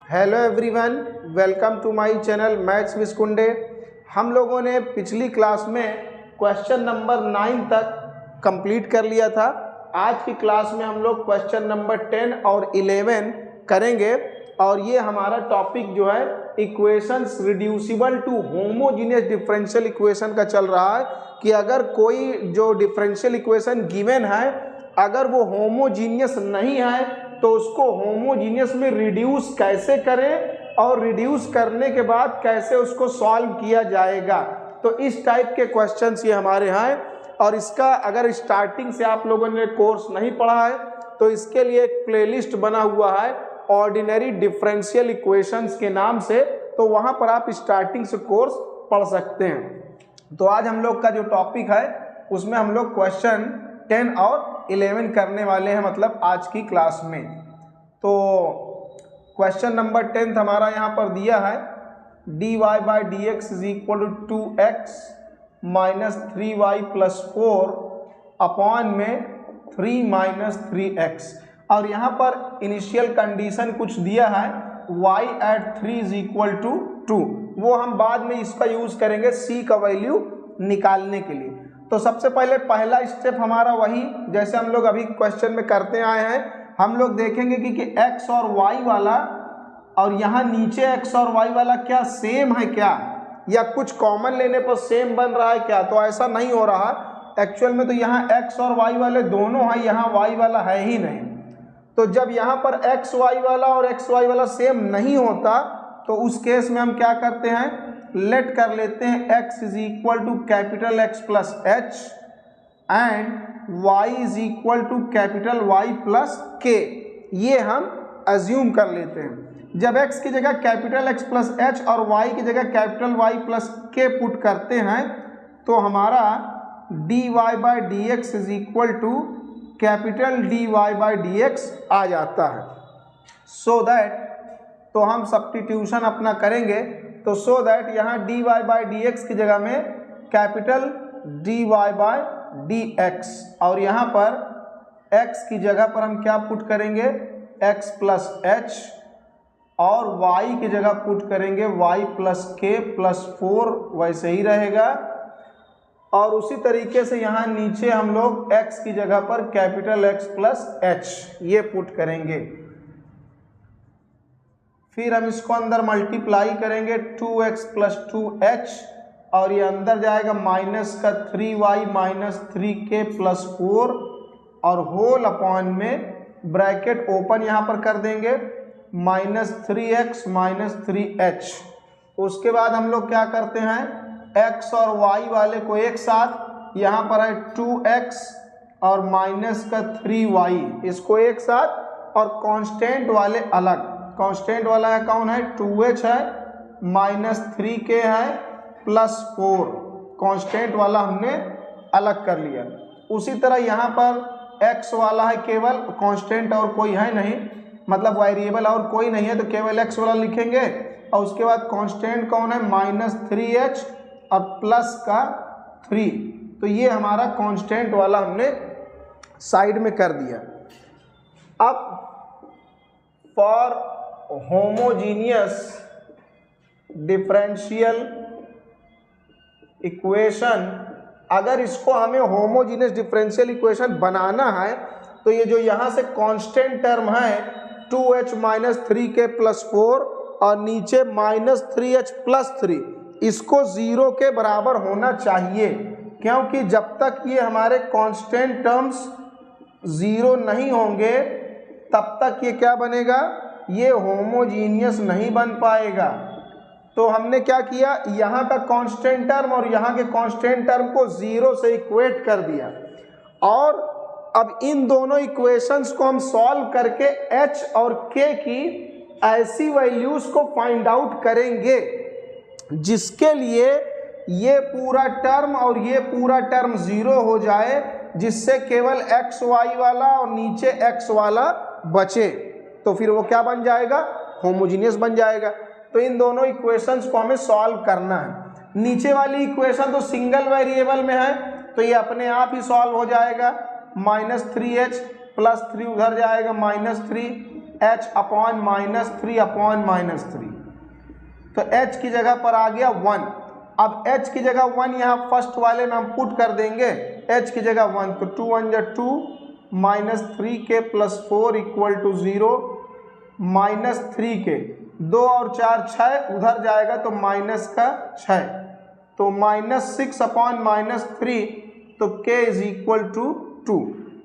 Hello everyone, welcome to my channel maths with Kunde. हम लोगों ने पिछली क्लास में क्वेश्चन नंबर 9 तक कंप्लीट कर लिया था। आज की क्लास में हम लोग क्वेश्चन नंबर 10 और 11 करेंगे और ये हमारा टॉपिक जो है equations reducible to homogeneous differential equation का चल रहा है कि अगर कोई जो डिफरेंशियल इक्वेशन गिवन है अगर वो होमोजीनियस नहीं है तो उसको होमोजीनियस में रिड्यूस कैसे करें और रिड्यूस करने के बाद कैसे उसको सॉल्व किया जाएगा। तो इस टाइप के क्वेश्चंस ये हमारे यहाँ हैं और इसका अगर स्टार्टिंग से आप लोगों ने कोर्स नहीं पढ़ा है तो इसके लिए एक प्लेलिस्ट बना हुआ है ऑर्डिनरी डिफरेंशियल इक्वेशंस के नाम से, तो वहाँ पर आप स्टार्टिंग से कोर्स पढ़ सकते हैं। तो आज हम लोग का जो टॉपिक है उसमें हम लोग क्वेश्चन 10 और 11 करने वाले हैं, मतलब आज की क्लास में। तो क्वेश्चन नंबर 10 हमारा यहाँ पर दिया है dy by D X is equal to 2x minus 3y plus 4 upon में 3 माइनस 3x, और यहाँ पर इनिशियल कंडीशन कुछ दिया है y at 3 is equal to 2। वो हम बाद में इसका यूज करेंगे c का वैल्यू निकालने के लिए। तो सबसे पहले पहला स्टेप हमारा वही जैसे हम लोग अभी क्वेश्चन में करते आए हैं, हम लोग देखेंगे कि x और y वाला और यहाँ नीचे x और y वाला क्या सेम है क्या, या कुछ कॉमन लेने पर सेम बन रहा है क्या। तो ऐसा नहीं हो रहा एक्चुअल में, तो यहाँ x और y वाले दोनों हैं, यहाँ y वाला है ही नहीं। तो जब यहाँ पर x y वाला और x y वाला सेम नहीं होता तो उस केस में हम क्या करते हैं, लेट कर लेते हैं x is equal to capital X plus H and y is equal to capital Y plus K. ये हम अज्यूम कर लेते हैं। जब x की जगह कैपिटल X प्लस एच और y की जगह capital Y plus K put करते हैं तो हमारा dy by D X is equal to capital dy by D X आ जाता है। सो दैट तो हम सब्स्टिट्यूशन अपना करेंगे, तो सो दैट यहाँ dy बाई डी एक्स की जगह में capital dy by D x और यहाँ पर x की जगह पर हम क्या पुट करेंगे x प्लस एच और y की जगह पुट करेंगे y प्लस के प्लस 4, वैसे ही रहेगा। और उसी तरीके से यहाँ नीचे हम लोग x की जगह पर कैपिटल X प्लस एच ये पुट करेंगे। फिर हम इसको अंदर मल्टीप्लाई करेंगे 2x प्लस 2h और ये अंदर जाएगा माइनस का 3y माइनस 3k प्लस 4 और होल अपॉन में ब्रैकेट ओपन यहाँ पर कर देंगे माइनस 3x माइनस 3h। उसके बाद हम लोग क्या करते हैं, x और y वाले को एक साथ, यहाँ पर है 2x और माइनस का 3y इसको एक साथ, और कांस्टेंट वाले अलग। कांस्टेंट वाला है कौन है, 2h है माइनस 3k है प्लस 4, कांस्टेंट वाला हमने अलग कर लिया। उसी तरह यहाँ पर x वाला है केवल, कांस्टेंट और कोई है नहीं, मतलब वेरिएबल और कोई नहीं है, तो केवल x वाला लिखेंगे। और उसके बाद कांस्टेंट कौन है, माइनस 3h और प्लस का 3, तो ये हमारा कांस्टेंट वाला हमने साइड में कर दिया। अब फॉर होमोजीनियस डिफरेंशियल इक्वेशन, अगर इसको हमें होमोजीनियस डिफरेंशियल इक्वेशन बनाना है तो ये जो यहाँ से कांस्टेंट टर्म है 2h माइनस 3k प्लस 4 और नीचे माइनस 3h प्लस 3, इसको 0 के बराबर होना चाहिए, क्योंकि जब तक ये हमारे कांस्टेंट टर्म्स 0 नहीं होंगे तब तक ये क्या बनेगा, ये होमोजीनियस नहीं बन पाएगा। तो हमने क्या किया, यहाँ का कांस्टेंट टर्म और यहाँ के कांस्टेंट टर्म को 0 से इक्वेट कर दिया और अब इन दोनों इक्वेशंस को हम सॉल्व करके h और k की ऐसी वैल्यूज को फाइंड आउट करेंगे जिसके लिए ये पूरा टर्म और ये पूरा टर्म 0 हो जाए, जिससे केवल x y वाला और नीचे x वाला बचे, तो फिर वो क्या बन जाएगा, होमोजीनियस बन जाएगा। तो इन दोनों इक्वेशंस को हमें सॉल्व करना है। नीचे वाली इक्वेशन तो सिंगल वेरिएबल में है तो ये अपने आप ही सॉल्व हो जाएगा, माइनस 3h प्लस 3 उधर जाएगा माइनस 3 h अपॉन -3 अपॉन -3। तो h की जगह पर आ गया 1। अब h की जगह 1 यहाँ फर्स्ट वाले में हम पुट कर देंगे, h की जगह 1, तो 2 1 जा 2 -3k + 4 = 0, -3k 2 और 4 6 उधर जाएगा तो -6, तो -6 अपॉन -3, तो k = 2।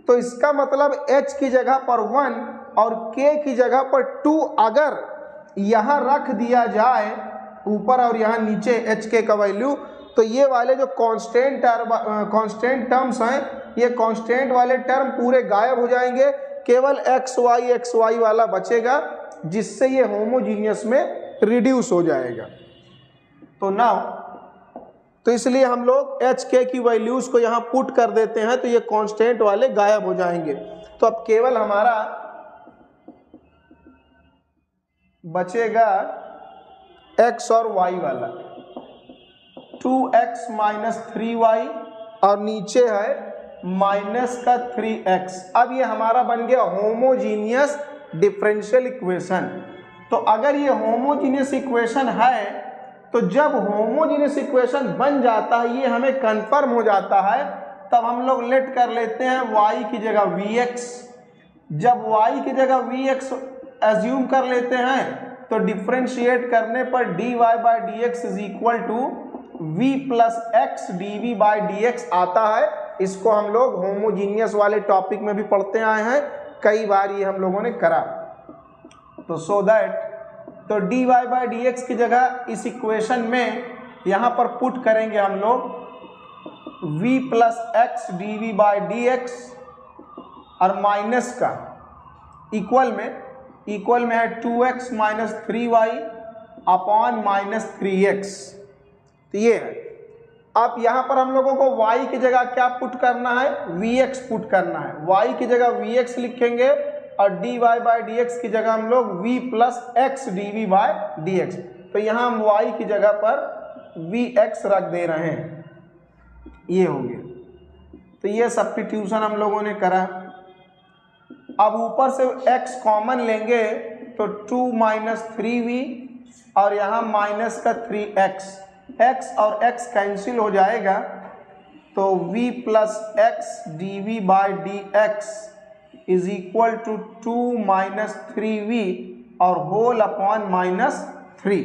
तो इसका मतलब h की जगह पर 1 और k की जगह पर 2 अगर यहाँ रख दिया जाए ऊपर और यहाँ नीचे एच के का वैल्यू, तो ये वाले जो कांस्टेंट टर्म्स हैं, ये कांस्टेंट वाले टर्म पूरे गायब हो जाएंगे, केवल एक्स वाई वाला बचेगा, जिससे ये होमोजीनियस में रिड्यूस हो जाएगा। तो इसलिए हम लोग एच के की वैल्यूज को यहाँ पुट कर देते हैं, तो ये कांस्टेंट वाले गायब हो जाएंगे। तो अब केवल हमारा बचेगा x और y वाला, 2x - 3y और नीचे है -3x। अब ये हमारा बन गया होमोजीनियस डिफरेंशियल इक्वेशन। तो अगर ये होमोजीनियस इक्वेशन है, तो जब होमोजीनियस इक्वेशन बन जाता है, ये हमें कंफर्म हो जाता है, तब हम लोग लेट कर लेते हैं y की जगह vx। जब y की जगह vx एज्यूम कर लेते हैं, तो डिफरेंशिएट करने पर dy/dx = v + x dv/dx आता है। इसको हम लोग होमोजीनियस वाले टॉपिक में भी पढ़ते आए हैं, कई बार ये हम लोगों ने करा। तो सो दैट, तो dy/dx की जगह इस इक्वेशन में यहाँ पर पुट करेंगे हम लोग v + x dv/dx और माइनस का इक्वल में है 2x - 3y अपॉन -3x। तो ये है। अब यहाँ पर हम लोगों को y की जगह क्या पुट करना है, vx पुट करना है। y की जगह vx लिखेंगे और dy/dx की जगह हम लोग v + x dv/dx। तो यहाँ हम y की जगह पर vx रख दे रहे हैं, ये हो गया। तो ये सब्स्टिट्यूशन हम लोगों ने करा। अब ऊपर से x कॉमन लेंगे तो 2 - 3v और यहाँ -3x, x और x कैंसिल हो जाएगा, तो v + x dv/dx = 2 - 3v और होल अपॉन -3।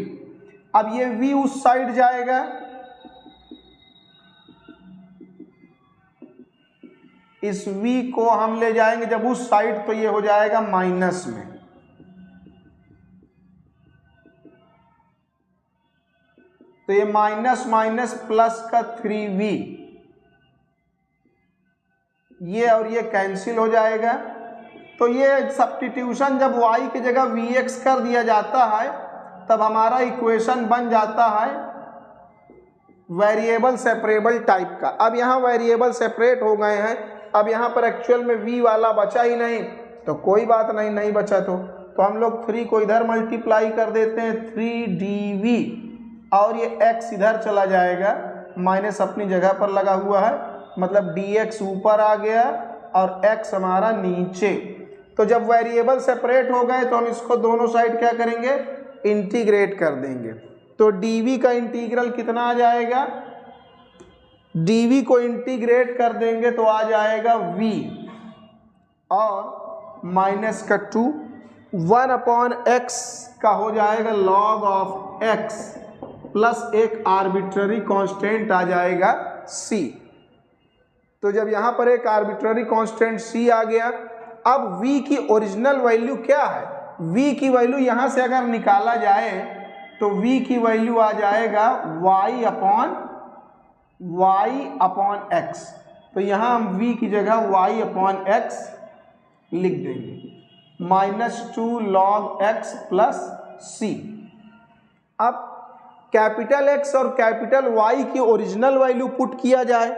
अब ये v उस साइड जाएगा, इस v को हम ले जाएंगे जब उस साइड, तो ये हो जाएगा माइनस में। तो ये माइनस प्लस का 3v, ये और ये कैंसिल हो जाएगा। तो ये सब्स्टिट्यूशन जब y की जगह vx कर दिया जाता है, तब हमारा इक्वेशन बन जाता है वेरिएबल सेपरेबल टाइप का। अब यहाँ वेरिएबल सेपरेट हो गए हैं, अब यहाँ पर एक्चुअल में v वाला बचा ही नहीं, तो कोई बात नहीं बचा तो हम लोग 3 को इधर मल्टीप्लाई कर देते हैं, 3dv, और ये x इधर चला जाएगा, माइनस अपनी जगह पर लगा हुआ है, मतलब dx ऊपर आ गया और x हमारा नीचे। तो जब वेरिएबल सेपरेट हो गए, तो हम इसको दोनों साइड क्या करेंगे, इंटीग्रेट कर देंगे। तो dv का इंटीग्रल कितना आ जाएगा, dv को इंटीग्रेट कर देंगे तो आ जाएगा v और -2, 1/x का हो जाएगा log of x प्लस एक आर्बिट्ररी कांस्टेंट आ जाएगा c। तो जब यहाँ पर एक आर्बिट्ररी कांस्टेंट c आ गया, अब v की ओरिजिनल वैल्यू क्या है, v की वैल्यू यहाँ से अगर निकाला जाए तो v की वैल्यू आ जाएगा y अपॉन x। तो यहाँ हम v की जगह y/x लिख देंगे, -2 log x प्लस c। अब कैपिटल X और कैपिटल Y की ओरिजिनल वैल्यू पुट किया जाए।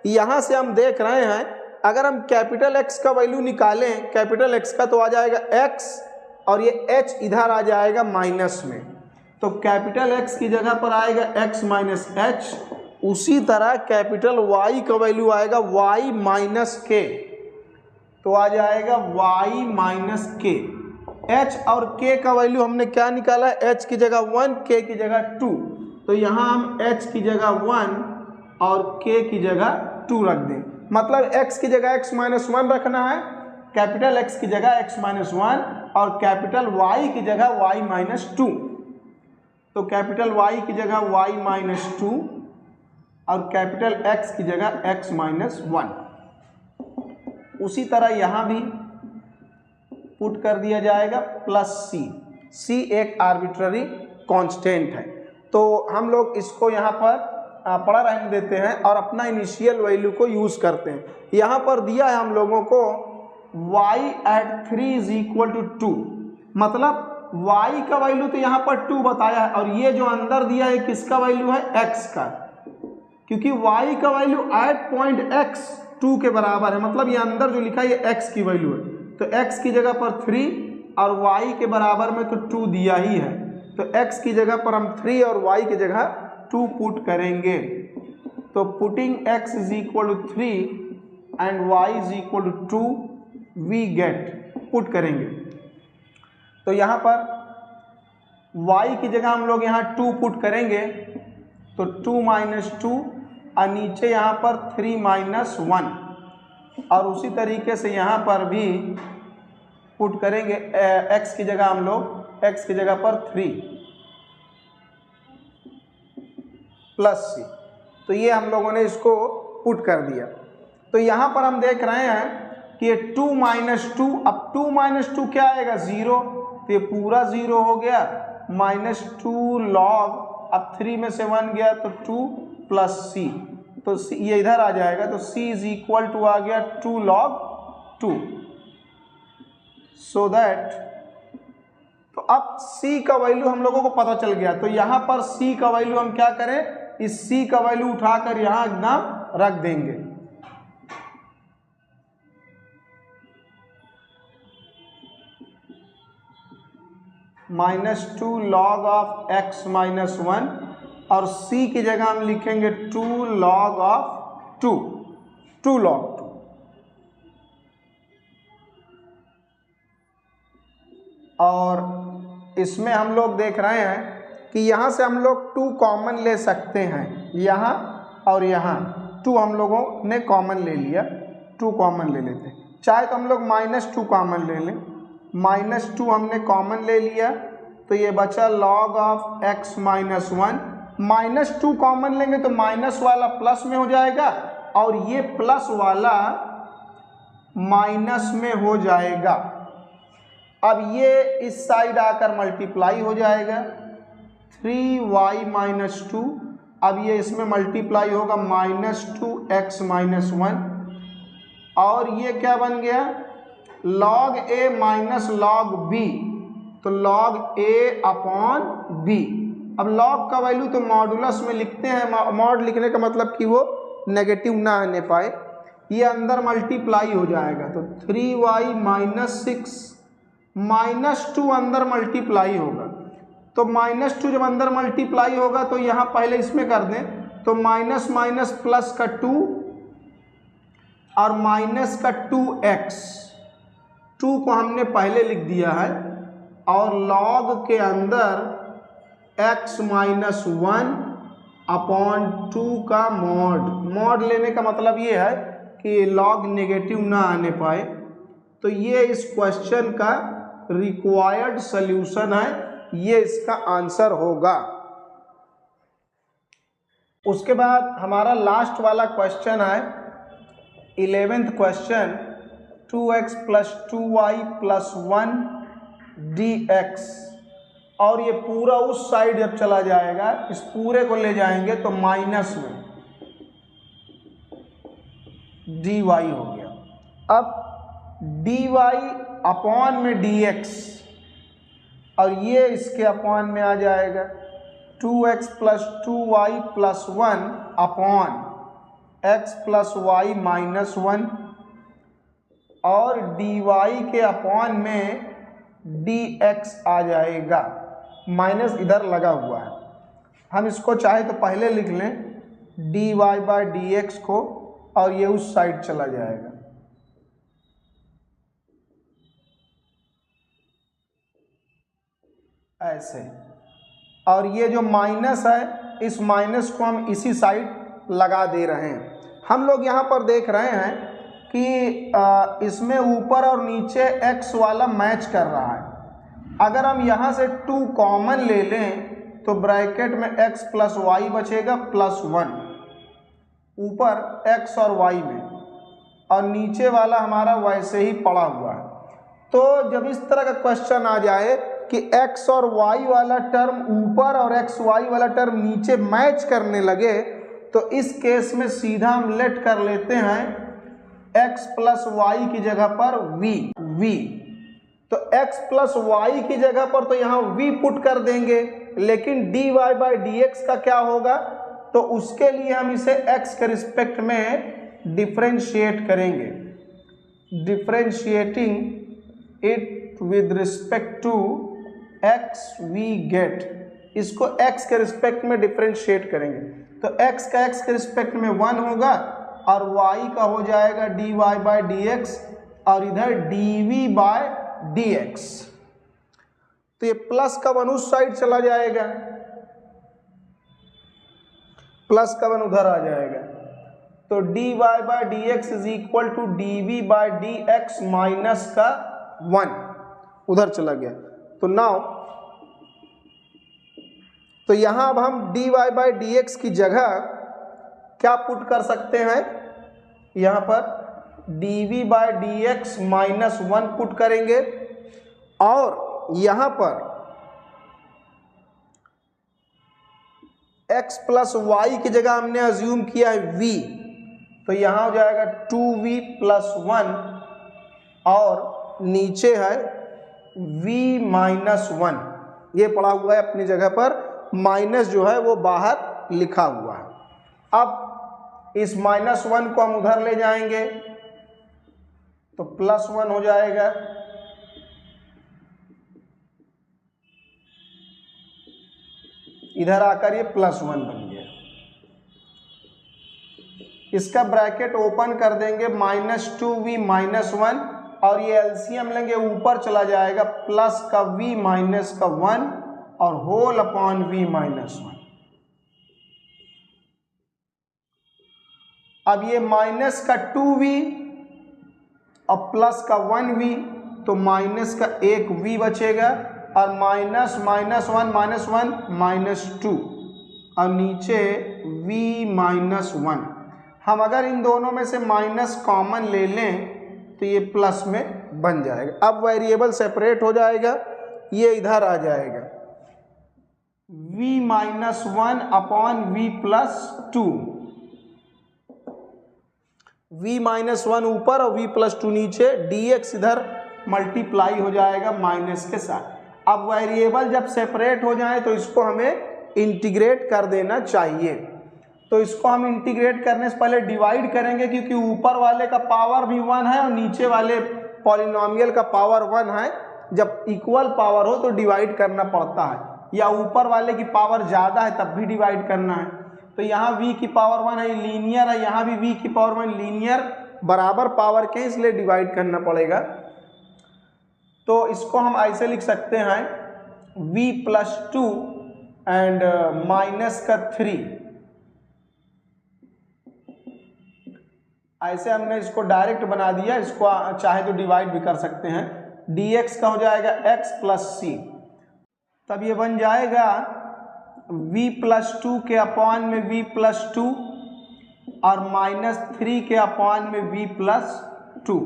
यहाँ से हम देख रहे हैं, अगर हम कैपिटल X का वैल्यू निकालें, कैपिटल X का, तो आ जाएगा x और ये h इधर आ जाएगा माइनस में। तो कैपिटल X की जगह पर आएगा x - h, उसी तरह कैपिटल Y का वैल्यू आएगा y - k, तो आ जाएगा y - k। h और k का वैल्यू हमने क्या निकाला है, h की जगह 1, k की जगह 2। तो यहाँ हम h की जगह 1 और k की जगह 2 रख दें। मतलब x की जगह x माइनस 1 रखना है, कैपिटल X की जगह x माइनस 1 और कैपिटल Y की जगह y माइनस 2। तो कैपिटल Y की जगह y माइनस 2 और कैपिटल X की जगह x माइनस 1। उसी तरह यहाँ भी पुट कर दिया जाएगा प्लस c एक आर्बिट्ररी कांस्टेंट है। तो हम लोग इसको यहाँ पर पड़ा रहने देते हैं और अपना इनिशियल वैल्यू को यूज़ करते हैं। यहाँ पर दिया है हम लोगों को y at 3 is equal to 2, मतलब y का वैल्यू तो यहाँ पर 2 बताया है और ये जो अंदर दिया है किसका वैल्यू है, x का, क्योंकि y का वैल्यू एट पॉइंट x 2 के बराबर है। मतलब ये अंदर जो लिखा है ये x की वैल्यू है, तो x की जगह पर 3 और y के बराबर में तो 2 दिया ही है, तो x की जगह पर हम 3 और y की जगह 2 पुट करेंगे। तो putting x is equal to 3 and y is equal to 2 we get, put करेंगे तो यहाँ पर y की जगह हम लोग यहाँ 2 पुट करेंगे तो 2 माइनस 2 और नीचे यहाँ पर 3 माइनस 1 और उसी तरीके से यहाँ पर भी पुट करेंगे x की जगह हम लोग x की जगह पर 3 प्लस c। तो ये हम लोगों ने इसको पुट कर दिया। तो यहाँ पर हम देख रहे हैं कि ये 2 माइनस 2, अब 2 माइनस 2 क्या आएगा, 0, तो ये पूरा 0 हो गया, माइनस 2 लॉग, अब 3 में से 1 गया तो 2 प्लस c, तो ये इधर आ जाएगा, तो c इज इक्वल टू आ गया 2 लॉग 2। सो दैट, तो अब c का वैल्यू हम लोगों को पता चल गया। तो यहाँ पर c का वैल्यू हम क्या करें, इस c का वैल्यू उठाकर यहाँ एकदम रख देंगे। -2 log ऑफ x माइनस 1 और c की जगह हम लिखेंगे 2 log ऑफ 2 log 2। और इसमें हम लोग देख रहे हैं कि यहाँ से हम लोग 2 कॉमन ले सकते हैं, यहाँ और यहाँ 2 हम लोगों ने कॉमन ले लिया, 2 कॉमन ले लेते हैं, चाहे तो हम लोग -2 कॉमन ले लें, -2 हमने कॉमन ले लिया तो ये बचा log of x minus 1, -2 common लेंगे तो माइनस वाला प्लस में हो जाएगा और ये प्लस वाला माइनस में हो जाएगा। अब ये इस साइड आकर मल्टीप्लाई हो जाएगा, 3y माइनस 2, अब ये इसमें मल्टीप्लाई होगा -2x माइनस 1 और ये क्या बन गया, log a minus log b, तो log a अपॉन b। अब log का वैल्यू तो मॉडुलस में लिखते हैं, मॉड लिखने का मतलब कि वो नेगेटिव ना आने पाए, ये अंदर मल्टीप्लाई हो जाएगा, तो 3y माइनस 6 -2 अंदर मल्टीप्लाई होगा, तो -2 जब अंदर मल्टीप्लाई होगा तो यहाँ पहले इसमें कर दें, तो माइनस माइनस प्लस का 2 और माइनस का 2x, 2 को हमने पहले लिख दिया है और log के अंदर x माइनस 1 अपॉन 2 का मॉड लेने का मतलब ये है कि log नेगेटिव ना आने पाए। तो ये इस क्वेश्चन का रिक्वायर्ड सल्यूशन है, ये इसका आंसर होगा। उसके बाद हमारा लास्ट वाला क्वेश्चन है 11th question, 2x plus 2y plus 1 dx, और ये पूरा उस साइड जब चला जाएगा, इस पूरे को ले जाएंगे तो माइनस में dy हो गया। अब dy अपॉन में dx और ये इसके अपॉन में आ जाएगा 2x plus 2y plus 1 upon x plus y minus 1 और dy के अपॉन में dx आ जाएगा, माइनस इधर लगा हुआ है। हम इसको चाहे तो पहले लिख लें dy बाय dx को और ये उस साइड चला जाएगा। ऐसे, और ये जो माइनस है इस माइनस को हम इसी साइड लगा दे रहे हैं। हम लोग यहाँ पर देख रहे हैं कि इसमें ऊपर और नीचे x वाला मैच कर रहा है। अगर हम यहाँ से 2 कॉमन ले लें तो ब्रैकेट में x प्लस वाई बचेगा प्लस 1 ऊपर x और y में, और नीचे वाला हमारा वैसे ही पड़ा हुआ है। तो जब इस तरह का क्वेश्चन आ जाए कि x और y वाला टर्म ऊपर और x y वाला टर्म नीचे मैच करने लगे, तो इस केस में सीधा हम लेट कर लेते हैं x प्लस वाई की जगह पर v। तो x प्लस वाई की जगह पर तो यहाँ v पुट कर देंगे, लेकिन dy बाई dx का क्या होगा, तो उसके लिए हम इसे x के रिस्पेक्ट में डिफरेंशिएट करेंगे। Differentiating it with respect to x we get, इसको x के रिस्पेक्ट में डिफरेंशिएट करेंगे तो x का x के रिस्पेक्ट में 1 होगा और y का हो जाएगा dy बाई dx और इधर dv बाय dx। तो ये प्लस का 1 उस साइड चला जाएगा, प्लस का 1 उधर आ जाएगा, तो dy by dx is equal to dv by dx minus का 1 उधर चला गया। तो नाउ तो यहाँ अब हम dy बाई dx की जगह क्या पुट कर सकते हैं, यहाँ पर dv by dx minus 1 put करेंगे, और यहाँ पर x प्लस वाई की जगह हमने अज्यूम किया है v, तो यहाँ हो जाएगा 2v प्लस 1 और नीचे है v माइनस 1, ये पड़ा हुआ है अपनी जगह पर, माइनस जो है वो बाहर लिखा हुआ है। अब इस माइनस 1 को हम उधर ले जाएंगे तो प्लस 1 हो जाएगा, इधर आकर ये प्लस 1 बन गया। इसका ब्रैकेट ओपन कर देंगे, माइनस 2v माइनस 1, और ये एलसीएम लेंगे ऊपर चला जाएगा, प्लस का v माइनस का 1 और होल अपॉन v माइनस 1। अब ये माइनस का 2v और प्लस का 1v, तो माइनस का 1v बचेगा, और माइनस माइनस 1 माइनस 2 और नीचे v माइनस 1। हम अगर इन दोनों में से माइनस कॉमन ले लें तो ये प्लस में बन जाएगा। अब वेरिएबल सेपरेट हो जाएगा, ये इधर आ जाएगा, v minus 1 upon v plus 2, v minus 1 ऊपर और v प्लस 2 नीचे, dx इधर मल्टीप्लाई हो जाएगा माइनस के साथ। अब वेरिएबल जब सेपरेट हो जाए तो इसको हमें इंटीग्रेट कर देना चाहिए। तो इसको हम इंटीग्रेट करने से पहले डिवाइड करेंगे, क्योंकि ऊपर वाले का पावर भी 1 है और नीचे वाले पॉलिनोमियल का पावर 1 है। जब इक्वल पावर हो तो डिवाइड करना पड़ता है, या ऊपर वाले की पावर ज़्यादा है तब भी डिवाइड करना है। तो यहाँ v की पावर 1 है, लीनियर है, यहाँ भी v की पावर 1 लीनियर, बराबर पावर के, इसलिए डिवाइड करना पड़ेगा। तो इसको हम ऐसे लिख सकते हैं v प्लस 2 एंड माइनस का 3, ऐसे हमने इसको डायरेक्ट बना दिया। इसको चाहे तो डिवाइड भी कर सकते हैं। dx का हो जाएगा x प्लस सी, तब ये बन जाएगा v प्लस 2 के अपॉन में v प्लस 2 और माइनस 3 के अपॉन में v प्लस 2।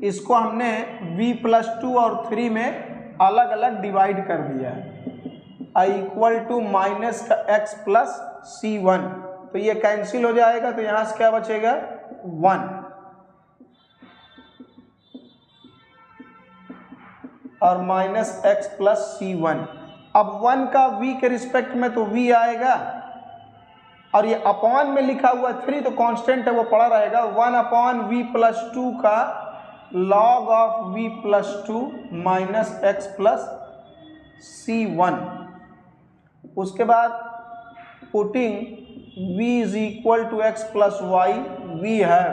इसको हमने v प्लस 2 और 3 में अलग अलग डिवाइड कर दिया है, i इक्वल टू माइनस का x प्लस c1, तो ये कैंसिल हो जाएगा, तो यहाँ से क्या बचेगा 1, और माइनस x प्लस c1। अब 1 का v के रिस्पेक्ट में तो v आएगा, और ये अपॉन में लिखा हुआ 3 तो कांस्टेंट है वो पड़ा रहेगा, 1 अपॉन v प्लस 2 का log of v plus 2 minus x plus c1। उसके बाद putting v is equal to X plus Y, v है।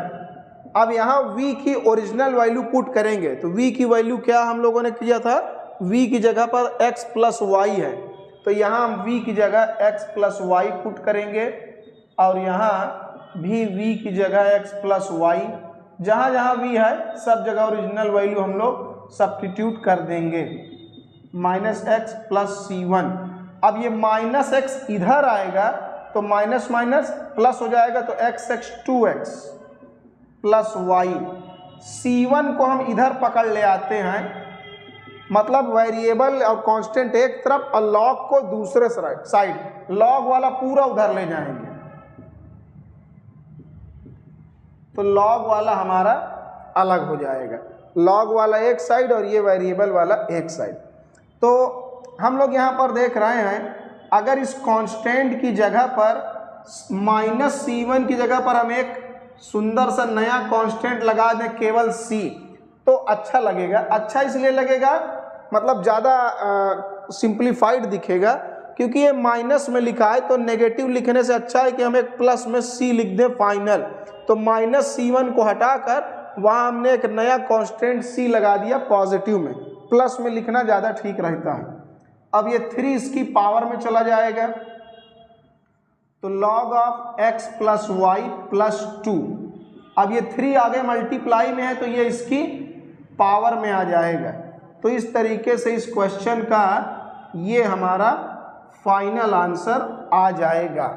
अब यहाँ v की ओरिजिनल वैल्यू पुट करेंगे, तो v की वैल्यू क्या हम लोगों ने किया था, v की जगह पर x प्लस वाई है, तो यहाँ हम v की जगह x प्लस वाई पुट करेंगे और यहाँ भी v की जगह x प्लस वाई, जहाँ जहाँ v है सब जगह ओरिजिनल वैल्यू हम लोग सब्स्टिट्यूट कर देंगे, माइनस एक्स प्लस सी वन। अब ये माइनस एक्स इधर आएगा तो माइनस माइनस प्लस हो जाएगा, तो x x 2x plus Y. C1 को हम इधर पकड़ ले आते हैं, मतलब वेरिएबल और कांस्टेंट एक तरफ और लॉग को दूसरे साइड, लॉग वाला पूरा उधर ले जाएंगे, तो लॉग वाला हमारा अलग हो जाएगा, लॉग वाला एक साइड और ये वेरिएबल वाला एक साइड। तो हम लोग यहाँ पर देख रहे हैं, अगर इस कांस्टेंट की जगह पर माइनस C1 की जगह पर हम एक सुंदर सा नया कांस्टेंट लगा दें केवल c, तो अच्छा लगेगा। अच्छा इसलिए लगेगा मतलब ज़्यादा सिंप्लीफाइड दिखेगा, क्योंकि ये माइनस में लिखा है, तो नेगेटिव लिखने से अच्छा है कि हम एक प्लस में c लिख दें फाइनल। तो माइनस C1 को हटाकर वहाँ हमने एक नया कांस्टेंट c लगा दिया पॉजिटिव में, प्लस में लिखना ज़्यादा ठीक रहता है। अब ये 3 इसकी पावर में चला जाएगा, तो log of x plus Y plus 2। अब ये 3 आगे मल्टीप्लाई में है तो ये इसकी पावर में आ जाएगा। तो इस तरीके से इस क्वेश्चन का ये हमारा फाइनल आंसर आ जाएगा।